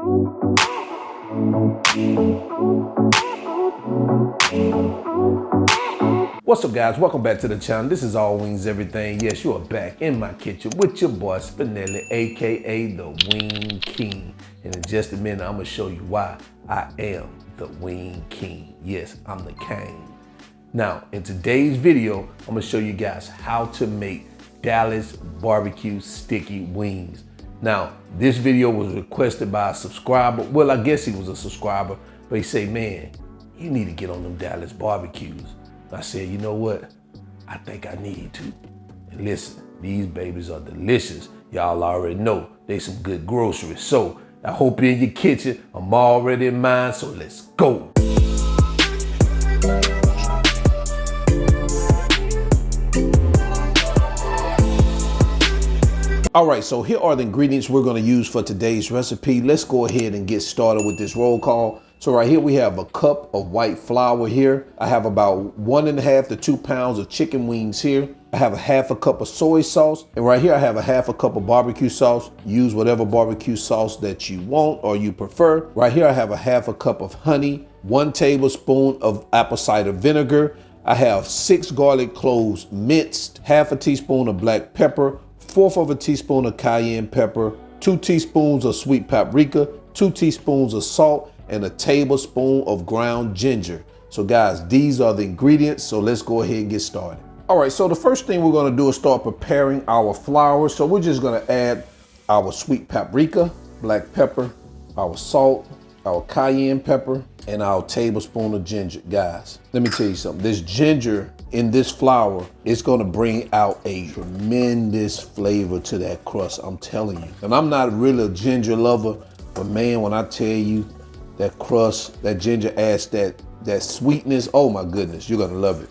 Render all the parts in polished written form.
What's up, guys? Welcome back to the channel. This is All Wings Everything. Yes, you are back in my kitchen with your boy Spinelli, aka the Wing King. And in just a minute, I'm gonna show you why I am the Wing King. Yes, I'm the king. Now, in today's video, I'm gonna show you guys how to make Dallas barbecue sticky wings. Now, this video was requested by a subscriber. Well, I guess he was a subscriber, but he said, man, you need to get on them Dallas barbecues. I said, you know what? I think I need to. And listen, these babies are delicious. Y'all already know they some good groceries. So I hope you're in your kitchen. I'm already in mine, so let's go. All right, so here are the ingredients we're gonna use for today's recipe. Let's go ahead and get started with this roll call. So right here we have a cup of white flour here. I have about 1.5 to 2 pounds of chicken wings here. I have a half a cup of soy sauce. And right here I have a half a cup of barbecue sauce. Use whatever barbecue sauce that you want or you prefer. Right here I have a half a cup of honey, 1 tablespoon of apple cider vinegar. I have 6 garlic cloves minced, half a teaspoon of black pepper, 1/4 of a teaspoon of cayenne pepper, 2 teaspoons of sweet paprika, 2 teaspoons of salt, and a tablespoon of ground ginger. So guys, these are the ingredients. So let's go ahead and get started. All right, so the first thing we're gonna do is start preparing our flour. So we're just gonna add our sweet paprika, black pepper, our salt, our cayenne pepper, and our tablespoon of ginger. Guys, let me tell you something. This ginger in this flour is gonna bring out a tremendous flavor to that crust, I'm telling you. And I'm not really a ginger lover, but man, when I tell you that crust, that ginger adds that sweetness, oh my goodness, you're gonna love it.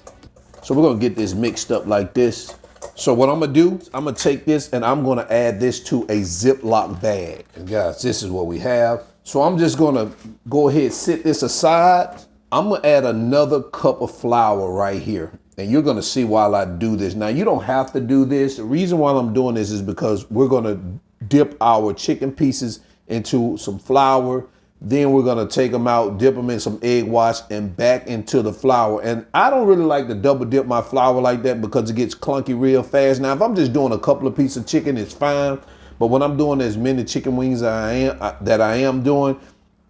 So we're gonna get this mixed up like this. So what I'm gonna do, I'm gonna take this and I'm gonna add this to a Ziploc bag. And guys, this is what we have. So I'm just gonna go ahead, sit this aside. I'm gonna add another cup of flour right here. And you're gonna see while I do this. Now you don't have to do this. The reason why I'm doing this is because we're gonna dip our chicken pieces into some flour. Then we're gonna take them out, dip them in some egg wash and back into the flour. And I don't really like to double dip my flour like that because it gets clunky real fast. Now, if I'm just doing a couple of pieces of chicken, it's fine. But when I'm doing as many chicken wings that I am doing,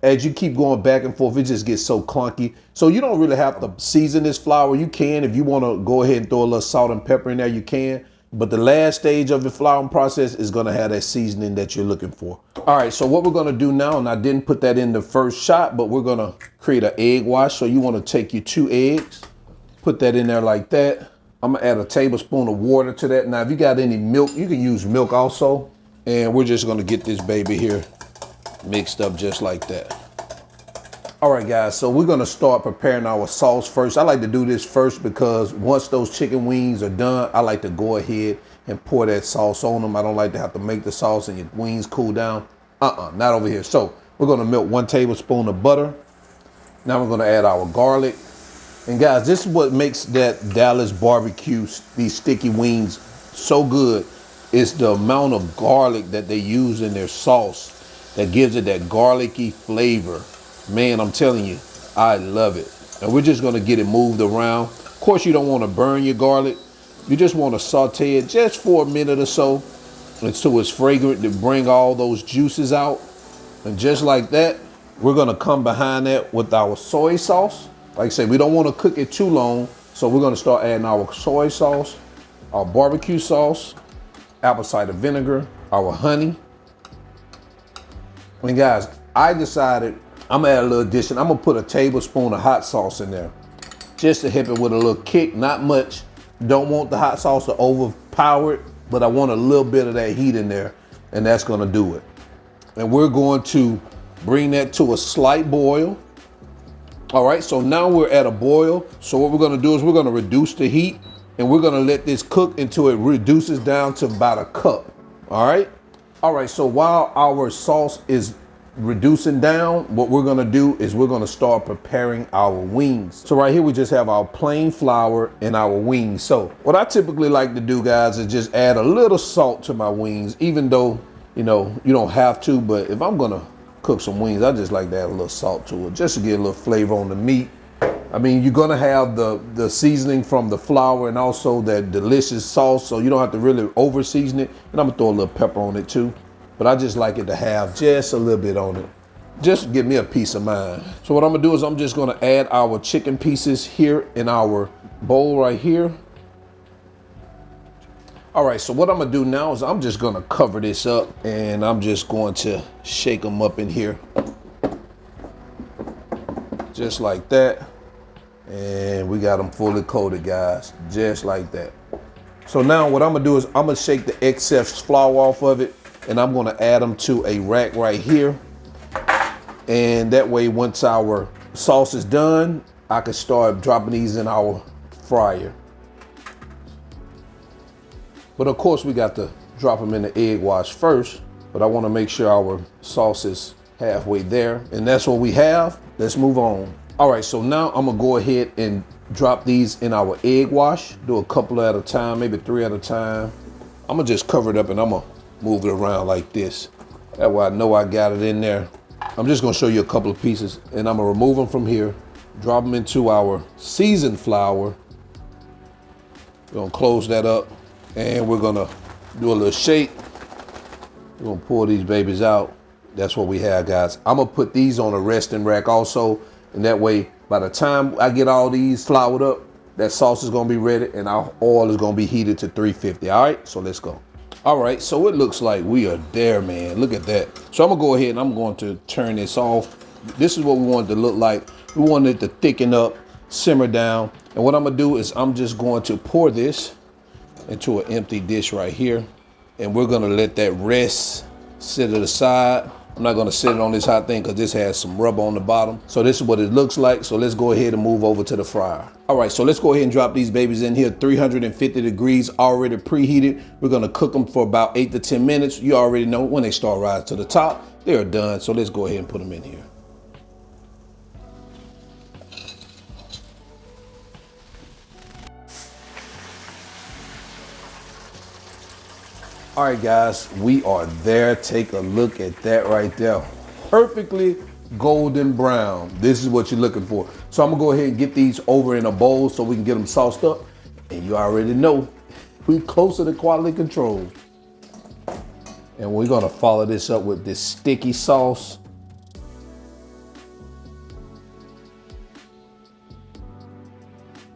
as you keep going back and forth, it just gets so clunky. So you don't really have to season this flour. You can, if you wanna go ahead and throw a little salt and pepper in there, you can. But the last stage of the flouring process is gonna have that seasoning that you're looking for. All right, so what we're gonna do now, and I didn't put that in the first shot, but we're gonna create an egg wash. So you wanna take your 2 eggs, put that in there like that. I'm gonna add a tablespoon of water to that. Now, if you got any milk, you can use milk also. And we're just gonna get this baby here mixed up just like that. All right, guys, so we're gonna start preparing our sauce first. I like to do this first because once those chicken wings are done, I like to go ahead and pour that sauce on them. I don't like to have to make the sauce and your wings cool down. Not over here. So we're gonna melt 1 tablespoon of butter. Now we're gonna add our garlic. And guys, this is what makes that Dallas barbecue, these sticky wings, so good. It's the amount of garlic that they use in their sauce that gives it that garlicky flavor. Man, I'm telling you, I love it. And we're just gonna get it moved around. Of course, you don't wanna burn your garlic. You just wanna saute it just for a minute or so until it's fragrant to bring all those juices out. And just like that, we're gonna come behind that with our soy sauce. Like I said, we don't wanna cook it too long. So we're gonna start adding our soy sauce, our barbecue sauce, apple cider vinegar, our honey. And guys, I decided I'm gonna add a little addition. I'm gonna put a tablespoon of hot sauce in there just to help it with a little kick, not much. Don't want the hot sauce to overpower it, but I want a little bit of that heat in there, and that's gonna do it. And we're going to bring that to a slight boil. All right, so now we're at a boil. So what we're gonna do is we're gonna reduce the heat and we're gonna let this cook until it reduces down to about a cup, all right? All right, so while our sauce is reducing down, what we're gonna do is we're gonna start preparing our wings. So right here, we just have our plain flour and our wings. So what I typically like to do, guys, is just add a little salt to my wings, even though, you know, you don't have to, but if I'm gonna cook some wings, I just like to add a little salt to it, just to get a little flavor on the meat. I mean, you're gonna have the seasoning from the flour and also that delicious sauce, so you don't have to really over season it. And I'm gonna throw a little pepper on it too. But I just like it to have just a little bit on it, just to give me a peace of mind. So what I'm gonna do is I'm just gonna add our chicken pieces here in our bowl right here. All right, so what I'm gonna do now is I'm just gonna cover this up and I'm just going to shake them up in here. Just like that. And we got them fully coated, guys, just like that. So now what I'm gonna do is I'm gonna shake the excess flour off of it and I'm gonna add them to a rack right here. And that way, once our sauce is done, I can start dropping these in our fryer. But of course, we got to drop them in the egg wash first, but I wanna make sure our sauce is halfway there. And that's what we have. Let's move on. All right, so now I'm gonna go ahead and drop these in our egg wash. Do a couple at a time, maybe 3 at a time. I'm gonna just cover it up and I'm gonna move it around like this. That way I know I got it in there. I'm just gonna show you a couple of pieces and I'm gonna remove them from here, drop them into our seasoned flour. We're gonna close that up and we're gonna do a little shake. We're gonna pour these babies out. That's what we have, guys. I'm gonna put these on a resting rack also, and that way, by the time I get all these floured up, that sauce is gonna be ready and our oil is gonna be heated to 350, all right? So let's go. All right, so it looks like we are there, man. Look at that. So I'm gonna go ahead and I'm going to turn this off. This is what we want it to look like. We want it to thicken up, simmer down. And what I'm gonna do is I'm just going to pour this into an empty dish right here. And we're gonna let that rest, sit it aside. I'm not gonna sit it on this hot thing because this has some rubber on the bottom. So this is what it looks like. So let's go ahead and move over to the fryer. All right, so let's go ahead and drop these babies in here, 350 degrees, already preheated. We're gonna cook them for about 8 to 10 minutes. You already know when they start rising to the top, they're done. So let's go ahead and put them in here. All right, guys, we are there. Take a look at that right there. Perfectly golden brown. This is what you're looking for. So I'm gonna go ahead and get these over in a bowl so we can get them sauced up. And you already know, we're closer to quality control. And we're gonna follow this up with this sticky sauce.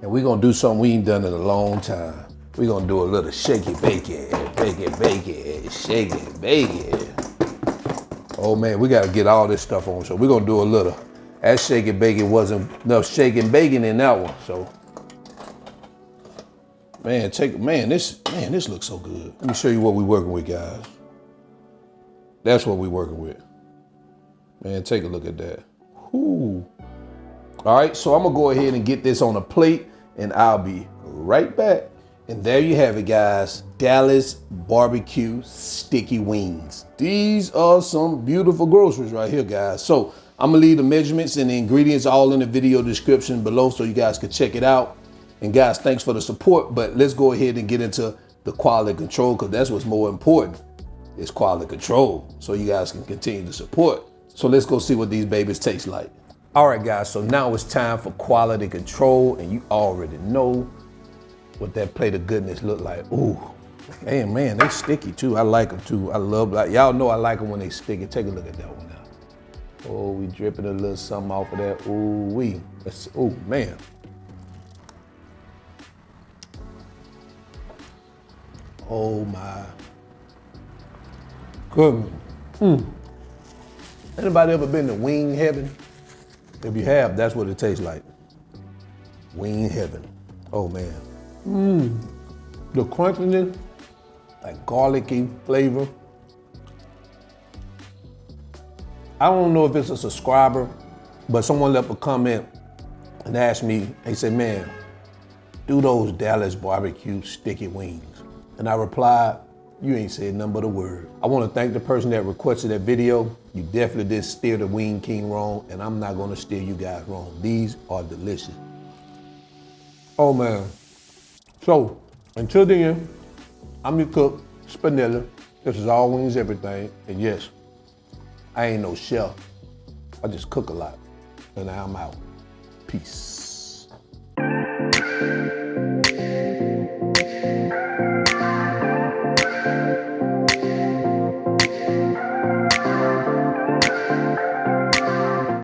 And we're gonna do something we ain't done in a long time. We're gonna do a little shaky bacon, shake it, bake it. Oh man, we gotta get all this stuff on. So we're gonna do a little. That shake and bacon wasn't enough shaking bacon in that one. So man, this looks so good. Let me show you what we're working with, guys. That's what we're working with. Man, take a look at that. Ooh. All right, so I'm gonna go ahead and get this on a plate and I'll be right back. And there you have it, guys. Dallas barbecue sticky wings. These are some beautiful groceries right here, guys. So I'm gonna leave the measurements and the ingredients all in the video description below so you guys can check it out. And guys, thanks for the support, but let's go ahead and get into the quality control because that's what's more important. It's quality control so you guys can continue to support. So let's go see what these babies taste like. All right, guys, so now it's time for quality control and you already know what that plate of goodness look like. Ooh, and man, they sticky too. I like them too. I love, y'all know I like them when they sticky. Take a look at that one now. Oh, we dripping a little something off of that. Ooh, oh man. Oh my goodness. Anybody ever been to wing heaven? If you have, that's what it tastes like. Wing heaven. Oh man. The crunchiness, like garlicky flavor. I don't know if it's a subscriber, but someone left a comment and asked me, they said, man, do those Dallas barbecue sticky wings. And I replied, you ain't said nothing but a word. I want to thank the person that requested that video. You definitely did steer the Wing King wrong, and I'm not gonna steer you guys wrong. These are delicious. Oh man. So, until then, I'm your cook, Spinelli. This is All Wings Everything, and yes, I ain't no chef. I just cook a lot. And I'm out. Peace.